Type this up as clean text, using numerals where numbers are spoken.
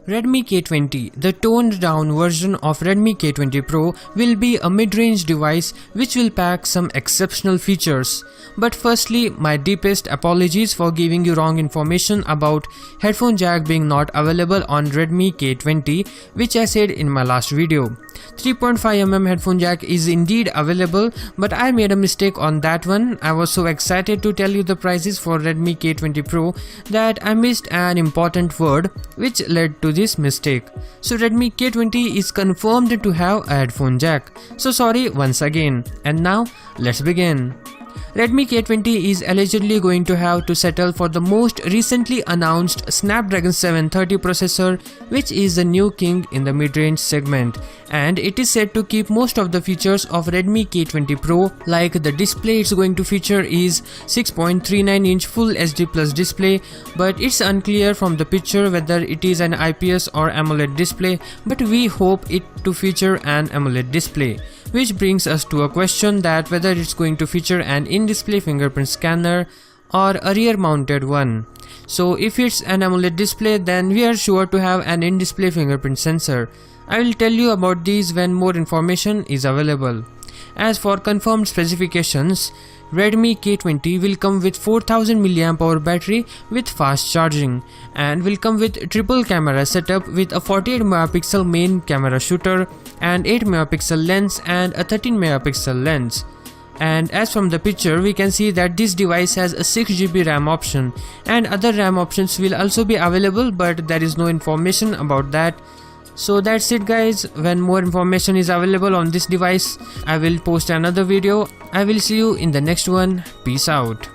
Redmi K20, the toned down version of Redmi K20 Pro, will be a mid-range device which will pack some exceptional features. But firstly, my deepest apologies for giving you wrong information about headphone jack being not available on Redmi K20, which I said in my last video. 3.5mm headphone jack is indeed available, but I made a mistake on that one. I was so excited to tell you the prices for Redmi K20 Pro that I missed an important word which led to this mistake. So Redmi K20 is confirmed to have a headphone jack. So sorry once again. And now let's begin. Redmi K20 is allegedly going to have to settle for the most recently announced Snapdragon 730 processor, which is the new king in the mid-range segment, and it is said to keep most of the features of Redmi K20 Pro, like the display it's going to feature is 6.39-inch Full HD Plus display, but it's unclear from the picture whether it is an IPS or AMOLED display, but we hope it to feature an AMOLED display. Which brings us to a question that whether it's going to feature an in-display fingerprint scanner or a rear-mounted one. So if it's an AMOLED display, then we are sure to have an in-display fingerprint sensor. I will tell you about these when more information is available. As for confirmed specifications, Redmi K20 will come with 4000 mAh battery with fast charging, and will come with triple camera setup with a 48MP main camera shooter and 8MP lens and a 13MP lens. And as from the picture, we can see that this device has a 6GB RAM option, and other RAM options will also be available, but there is no information about that. So that's it guys. When more information is available on this device, I will post another video. I will see you in the next one. Peace out.